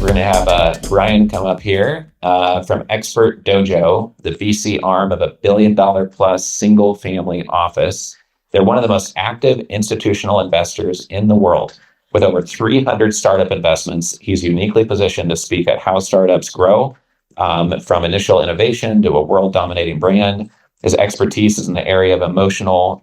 We're going to have Brian come up here from Expert Dojo, the VC arm of $1 billion plus single family office. They're one of the most active institutional investors in the world. With over 300 startup investments, he's uniquely positioned to speak at how startups grow from initial innovation to a world-dominating brand. His expertise is in the area of emotional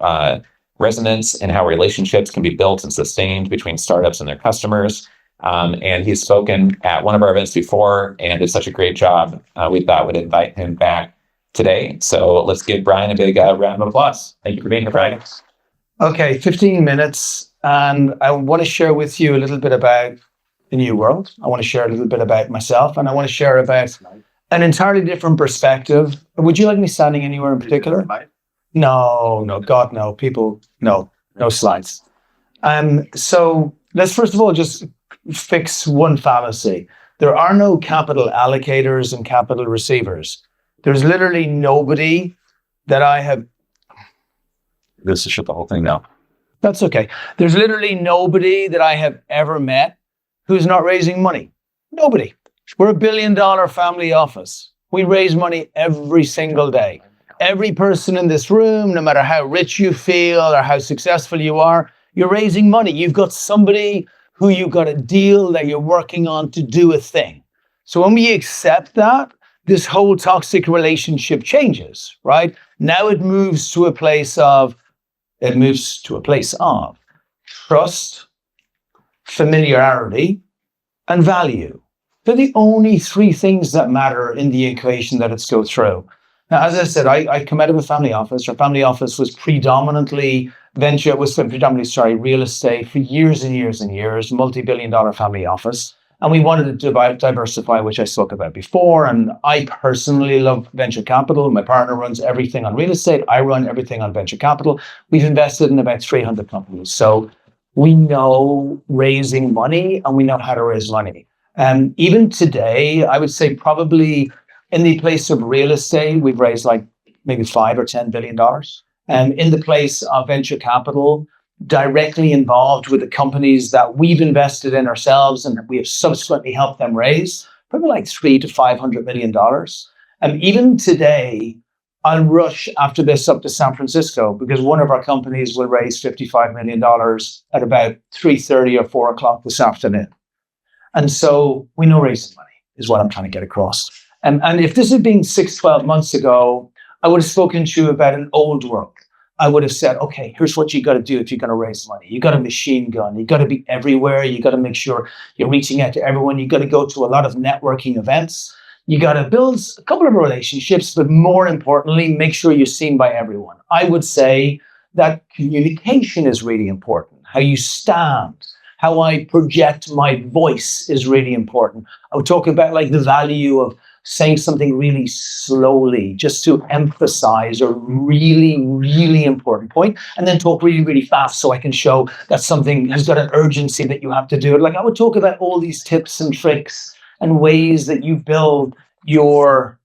resonance and how relationships can be built and sustained between startups and their customers. And he's spoken at one of our events before and did such a great job. We thought we'd invite him back today. So let's give Brian a big round of applause. Thank you for being here, Brian. Okay, 15 minutes. And I want to share with you a little bit about the new world. I want to share a little bit about myself, and I want to share about an entirely different perspective. Would you like me standing anywhere in particular? No, God, no. People, no slides. So let's first of all just fix one fallacy. There are no capital allocators and capital receivers. There's literally nobody that I have. This is shut the whole thing down. That's okay. There's literally nobody that I have ever met who's not raising money. Nobody. We're $1 billion family office. We raise money every single day. Every person in this room, no matter how rich you feel or how successful you are, you're raising money. You've got somebody who you've got a deal that you're working on to do a thing. So when we accept that, this whole toxic relationship changes, right? Now it moves to a place of trust, familiarity, and value. They're the only three things that matter in the equation that it's go through. Now, as I said, I come out of a family office. Our family office was predominantly real estate for years and years and years, multi-billion-dollar family office. And we wanted to diversify, which I spoke about before. And I personally love venture capital. My partner runs everything on real estate. I run everything on venture capital. We've invested in about 300 companies. So we know raising money and we know how to raise money. And even today, I would say probably in the place of real estate, we've raised like maybe $5 or $10 billion. And in the place of venture capital, directly involved with the companies that we've invested in ourselves and that we have subsequently helped them raise, probably like $300 to $500 million. And even today, I'll rush after this up to San Francisco because one of our companies will raise $55 million at about 3:30 or 4 o'clock this afternoon. And so we know raising money is what I'm trying to get across. And if this had been 12 months ago, I would have spoken to you about an old world. I would have said, okay, here's what you got to do if you're going to raise money. You got a machine gun. You got to be everywhere. You got to make sure you're reaching out to everyone. You got to go to a lot of networking events. You got to build a couple of relationships, but more importantly, make sure you're seen by everyone. I would say that communication is really important. How you stand, how I project my voice is really important. I would talk about like the value of saying something really slowly just to emphasize a really, really important point, and then talk really, really fast so I can show that something has got an urgency that you have to do it. Like I would talk about all these tips and tricks and ways that you build your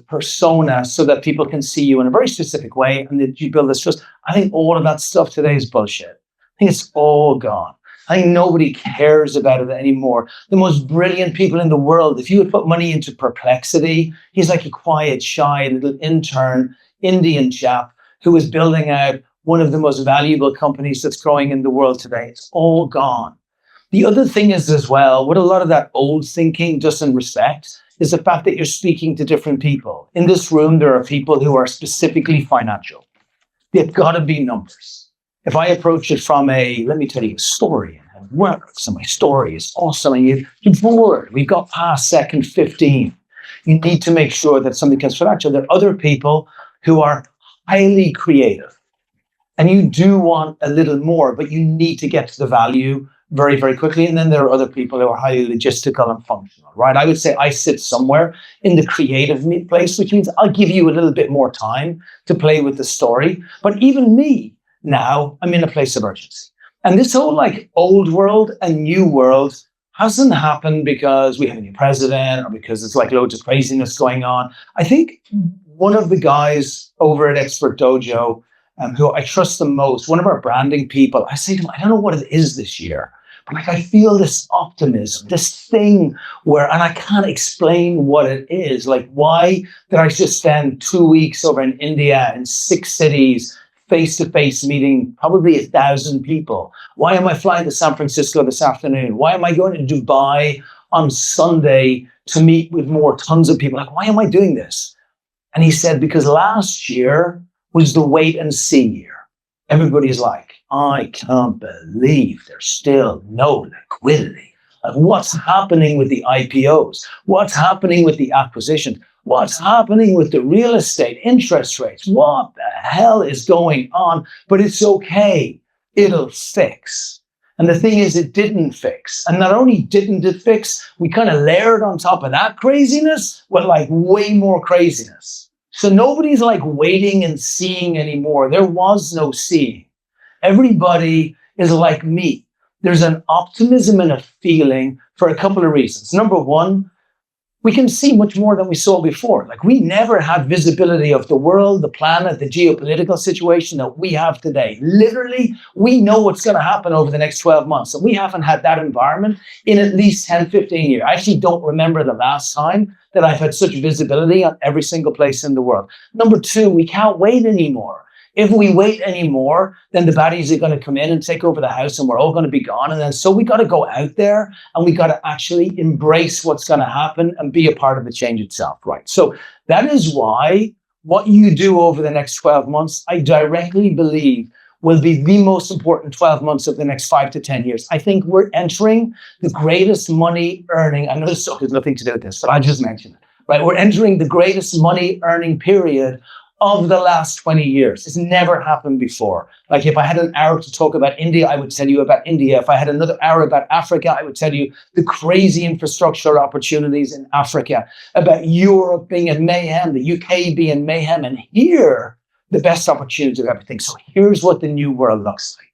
persona so that people can see you in a very specific way and that you build this trust. I think all of that stuff today is bullshit. I think it's all gone. I think nobody cares about it anymore. The most brilliant people in the world, if you would put money into Perplexity, he's like a quiet, shy little intern, Indian chap who is building out one of the most valuable companies that's growing in the world today. It's all gone. The other thing is as well, what a lot of that old thinking doesn't respect is the fact that you're speaking to different people. In this room, there are people who are specifically financial. They've got to be numbers. If I approach it from let me tell you a story, and it works, and my story is awesome, and you're bored. We've got past second 15. You need to make sure that something comes financial. There are other people who are highly creative, and you do want a little more, but you need to get to the value very, very quickly. And then there are other people who are highly logistical and functional, right? I would say I sit somewhere in the creative place, which means I'll give you a little bit more time to play with the story. But even me, now I'm in a place of urgency. And this whole like old world and new world hasn't happened because we have a new president or because it's like loads of craziness going on. I think one of the guys over at Expert Dojo, who I trust the most, one of our branding people, I say to him, I don't know what it is this year, But like, I feel this optimism, this thing where, and I can't explain what it is. Like, why did I just spend 2 weeks over in India in 6 cities, face-to-face meeting probably 1,000 people? Why am I flying to San Francisco this afternoon? Why am I going to Dubai on Sunday to meet with more tons of people? Like, why am I doing this? And he said, because last year was the wait and see year. Everybody's like, I can't believe there's still no liquidity. Like, what's happening with the IPOs? What's happening with the acquisition? What's happening with the real estate interest rates? What the hell is going on? But it's okay. It'll fix. And the thing is, it didn't fix. And not only didn't it fix, we kind of layered on top of that craziness with like way more craziness. So nobody's like waiting and seeing anymore. There was no seeing. Everybody is like me. There's an optimism and a feeling for a couple of reasons. Number one, we can see much more than we saw before. Like, we never had visibility of the world, the planet, the geopolitical situation that we have today. Literally, we know what's going to happen over the next 12 months. And we haven't had that environment in at least 10, 15 years. I actually don't remember the last time that I've had such visibility on every single place in the world. Number two, we can't wait anymore. If we wait anymore, then the baddies are going to come in and take over the house and we're all going to be gone. And then so we got to go out there and we got to actually embrace what's going to happen and be a part of the change itself, right? So that is why what you do over the next 12 months, I directly believe will be the most important 12 months of the next 5 to 10 years. I think we're entering the greatest money earning, I know this has nothing to do with this, but I just mentioned it, right? We're entering the greatest money earning period of the last 20 years. It's never happened before. Like, if I had an hour to talk about India, I would tell you about India. If I had another hour about Africa, I would tell you the crazy infrastructure opportunities in Africa, about Europe being in mayhem, the UK being in mayhem, and here, the best opportunities of everything. So here's what the new world looks like.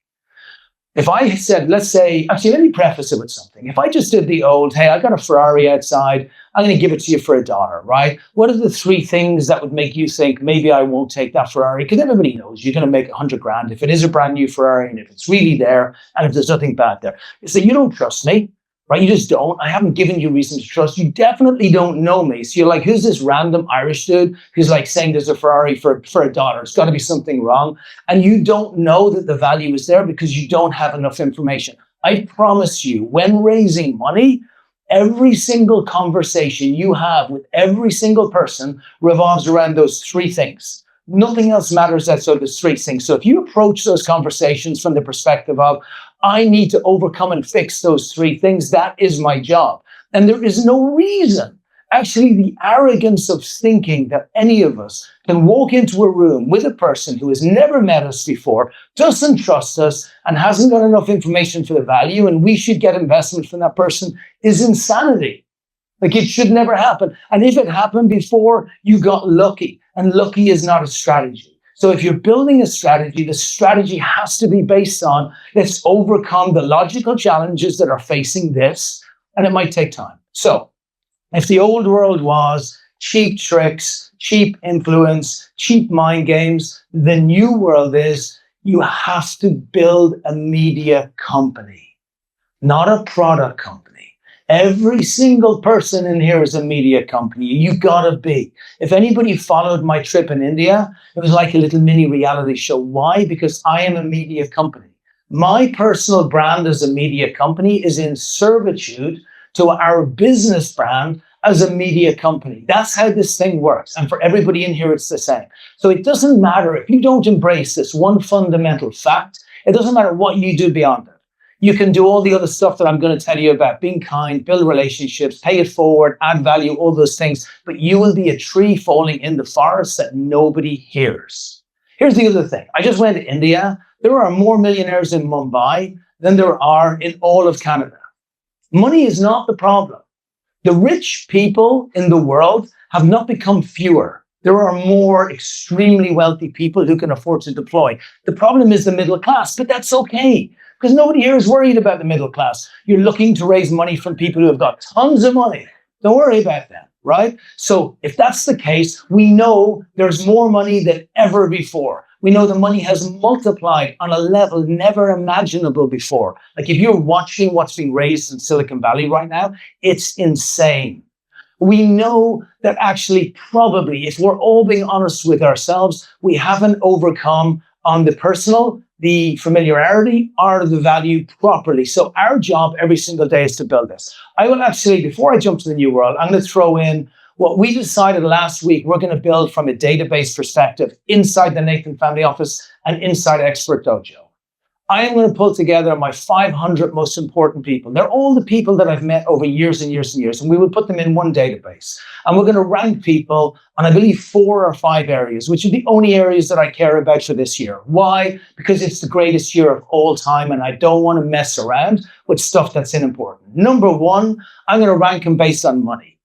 If I said, let's say, actually, let me preface it with something. If I just did the old, hey, I got a Ferrari outside, I'm going to give it to you for $1, right? What are the 3 things that would make you think, maybe I won't take that Ferrari? Because everybody knows you're going to make 100 grand if it is a brand new Ferrari and if it's really there and if there's nothing bad there. You say, you don't trust me, right? You just don't. I haven't given you reason to trust. You definitely don't know me. So you're like, who's this random Irish dude who's like saying there's a Ferrari for $1? It's got to be something wrong. And you don't know that the value is there because you don't have enough information. I promise you, when raising money, every single conversation you have with every single person revolves around those 3 things. Nothing else matters outside those 3 things. So if you approach those conversations from the perspective of, I need to overcome and fix those 3 things, that is my job. And there is no reason, actually, the arrogance of thinking that any of us can walk into a room with a person who has never met us before, doesn't trust us, and hasn't got enough information for the value, and we should get investment from that person, is insanity. Like, it should never happen. And if it happened before, you got lucky. And lucky is not a strategy. So if you're building a strategy, the strategy has to be based on, let's overcome the logical challenges that are facing this, and it might take time. So if the old world was cheap tricks, cheap influence, cheap mind games, the new world is you have to build a media company, not a product company. Every single person in here is a media company. You gotta be. If anybody followed my trip in India, it was like a little mini reality show. Why? Because I am a media company. My personal brand as a media company is in servitude to our business brand as a media company. That's how this thing works. And for everybody in here, it's the same. So it doesn't matter if you don't embrace this one fundamental fact. It doesn't matter what you do beyond it. You can do all the other stuff that I'm going to tell you about, being kind, build relationships, pay it forward, add value, all those things. But you will be a tree falling in the forest that nobody hears. Here's the other thing. I just went to India. There are more millionaires in Mumbai than there are in all of Canada. Money is not the problem. The rich people in the world have not become fewer. There are more extremely wealthy people who can afford to deploy. The problem is the middle class, but that's okay. Because nobody here is worried about the middle class. You're looking to raise money from people who have got tons of money. Don't worry about that, right? So if that's the case, we know there's more money than ever before. We know the money has multiplied on a level never imaginable before. Like if you're watching what's being raised in Silicon Valley right now, it's insane. We know that actually probably, if we're all being honest with ourselves, we haven't overcome on the personal, the familiarity or the value properly. So our job every single day is to build this. I will actually, before I jump to the new world, I'm going to throw in what we decided last week we're going to build from a database perspective inside the Nathan Family Office and inside Expert Dojo. I am going to pull together my 500 most important people. They're all the people that I've met over years and years and years, and we will put them in one database. And we're going to rank people on, I believe, 4 or 5 areas, which are the only areas that I care about for this year. Why? Because it's the greatest year of all time, and I don't want to mess around with stuff that's unimportant. Number 1, I'm going to rank them based on money.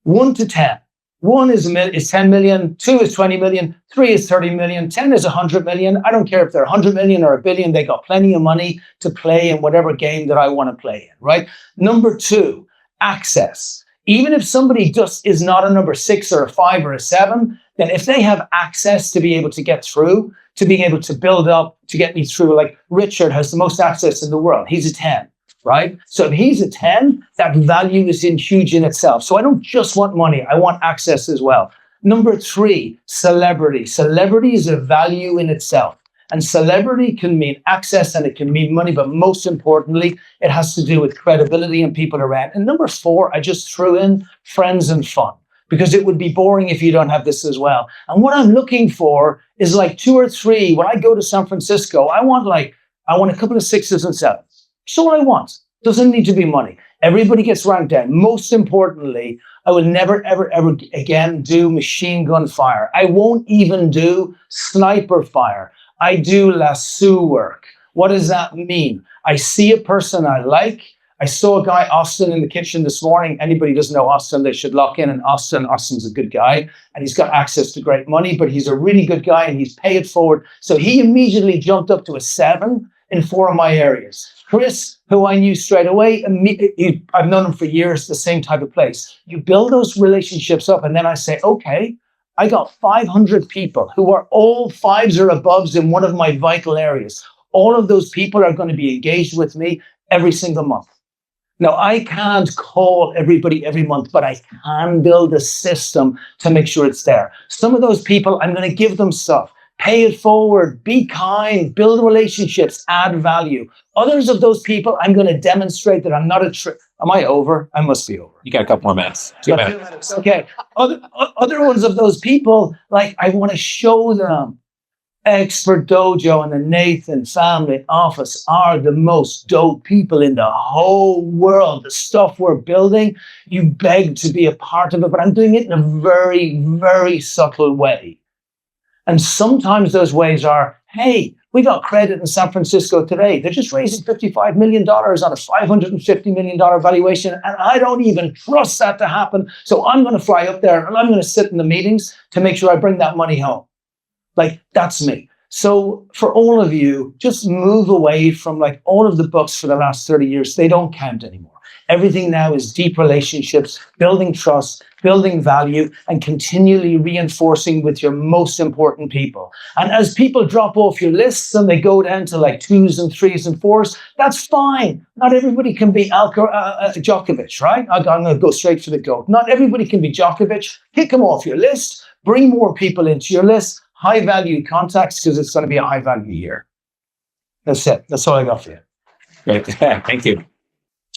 1 to 10. 1 is 10 million, 2 is 20 million, 3 is 30 million, 10 is 100 million. I don't care if they're 100 million or a billion, they got plenty of money to play in whatever game that I want to play in, right? Number 2, access. Even if somebody just is not a number 6 or a 5 or a 7, then if they have access to be able to get through, to being able to build up, to get me through, like Richard has the most access in the world. He's a 10. Right? So if he's a 10, that value is huge in itself. So I don't just want money, I want access as well. Number 3, celebrity. Celebrity is a value in itself. And celebrity can mean access and it can mean money, but most importantly, it has to do with credibility and people around. And number 4, I just threw in friends and fun, because it would be boring if you don't have this as well. And what I'm looking for is like 2 or 3. When I go to San Francisco, I want a couple of 6s and 7s. So what I want. Doesn't need to be money. Everybody gets ranked down. Most importantly, I will never, ever, ever again do machine gun fire. I won't even do sniper fire. I do lasso work. What does that mean? I see a person I like. I saw a guy, Austin, in the kitchen this morning. Anybody who doesn't know Austin, they should lock in. And Austin's a good guy. And he's got access to great money, but he's a really good guy and he's paid it forward. So he immediately jumped up to a 7 in 4 of my areas. Chris, who I knew straight away, I've known him for years, the same type of place. You build those relationships up, and then I say, okay, I got 500 people who are all 5s or aboves in one of my vital areas. All of those people are going to be engaged with me every single month. Now, I can't call everybody every month, but I can build a system to make sure it's there. Some of those people, I'm going to give them stuff. Pay it forward, be kind, build relationships, add value. Others of those people, I'm going to demonstrate that I'm not a trick. Am I over? I must be over. You got a couple more minutes. 2 minutes. Okay. Other ones of those people, like I want to show them Expert Dojo and the Nathan Family Office are the most dope people in the whole world. The stuff we're building, you beg to be a part of it, but I'm doing it in a very, very subtle way. And sometimes those ways are, hey, we got credit in San Francisco today. They're just raising $55 million on a $550 million valuation. And I don't even trust that to happen. So I'm going to fly up there and I'm going to sit in the meetings to make sure I bring that money home. Like, that's me. So for all of you, just move away from like all of the books for the last 30 years. They don't count anymore. Everything now is deep relationships, building trust, building value, and continually reinforcing with your most important people. And as people drop off your lists and they go down to like 2s and 3s and 4s, that's fine. Not everybody can be Djokovic, right? I'm going to go straight for the GOAT. Not everybody can be Djokovic. Kick them off your list. Bring more people into your list. High value contacts, because it's going to be a high value year. That's it. That's all I got for you. Great. Thank you.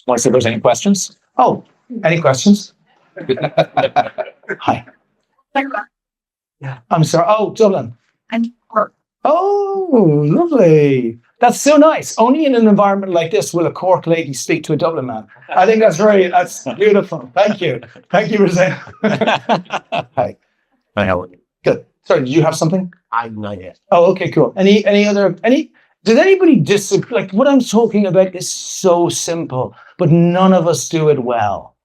Want to see if there's any questions? Oh, any questions? Hi. Yeah. I'm sorry. Oh, Dublin. Oh, lovely. That's so nice. Only in an environment like this will a Cork lady speak to a Dublin man. I think that's beautiful. Thank you. Thank you for saying. Hi. Good. Sorry, did you have something? I'm not yet. Oh, okay, cool. Any does anybody disagree? Like what I'm talking about is so simple, but none of us do it well.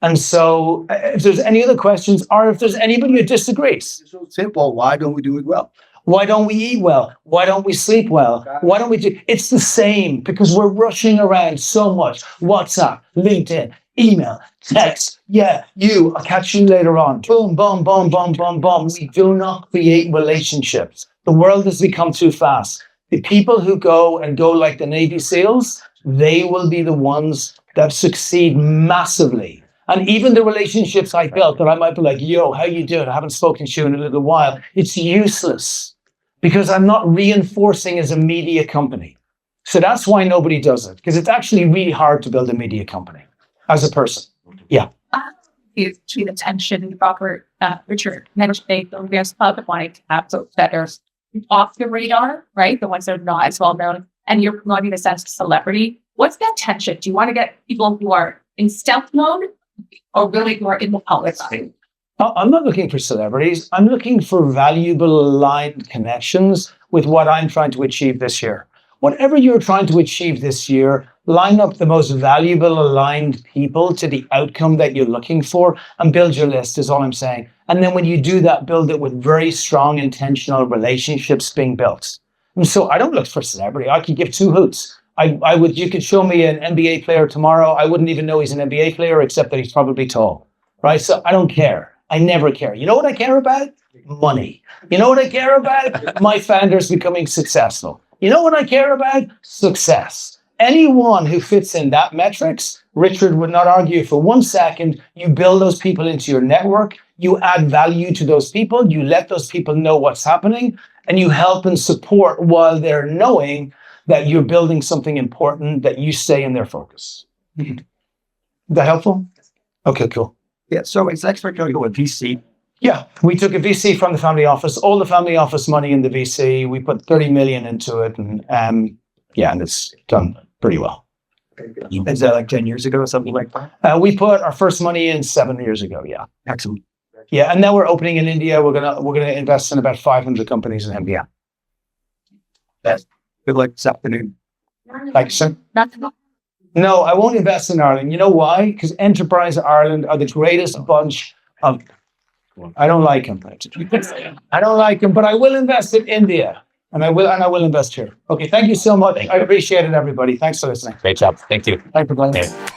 And so if there's any other questions, or if there's anybody who disagrees. It's so simple. Why don't we do it well? Why don't we eat well? Why don't we sleep well? Why don't we do? It's the same, because we're rushing around so much. WhatsApp, LinkedIn, email, text, yeah, you, I'll catch you later on. Boom, boom, boom, boom, boom, boom. We do not create relationships. The world has become too fast. The people who go like the Navy SEALs, they will be the ones that succeed massively. And even the relationships I built that I might be like, yo, how you doing? I haven't spoken to you in a little while. It's useless because I'm not reinforcing as a media company. So that's why nobody does it, because it's actually really hard to build a media company as a person. Yeah. Is to the tension, Robert, Richard mentioned the risk of wanting to have those that are off the radar, right? The ones that are not as well known, and you're promoting a sense of celebrity. What's that tension? Do you want to get people who are in stealth mode or really who are in the public eye? I'm not looking for celebrities. I'm looking for valuable aligned connections with what I'm trying to achieve this year. Whatever you're trying to achieve this year, line up the most valuable aligned people to the outcome that you're looking for and build your list is all I'm saying. And then when you do that, build it with very strong intentional relationships being built. And so I don't look for celebrity. I could give two hoots. You could show me an NBA player tomorrow. I wouldn't even know he's an NBA player except that he's probably tall, right? So I don't care. I never care. You know what I care about? Money. You know what I care about? My founders becoming successful. You know what I care about? Success. Anyone who fits in that metrics, Richard would not argue for 1 second. You build those people into your network. You add value to those people. You let those people know what's happening and you help and support while they're knowing that you're building something important, that you stay in their focus. Is that helpful? Okay, cool. Yeah. So it's expert going to go with VC. Yeah, we took a VC from the family office, all the family office money in the VC. We put 30 million into it, and and it's done pretty well. Is that like 10 years ago or something like that? We put our first money in 7 years ago. Yeah, Excellent. yeah, and now we're opening in India. We're gonna invest in about 500 companies in India. Good luck this afternoon. Like, sir? Nothing. No, I won't invest in Ireland. You know why? Because Enterprise Ireland are the greatest bunch of. I don't like them. I don't like them, but I will invest in India, and I will invest here. Okay, thank you so much. I appreciate it, everybody. Thanks for listening. Great job. Thank you. Thanks for playing. Yeah.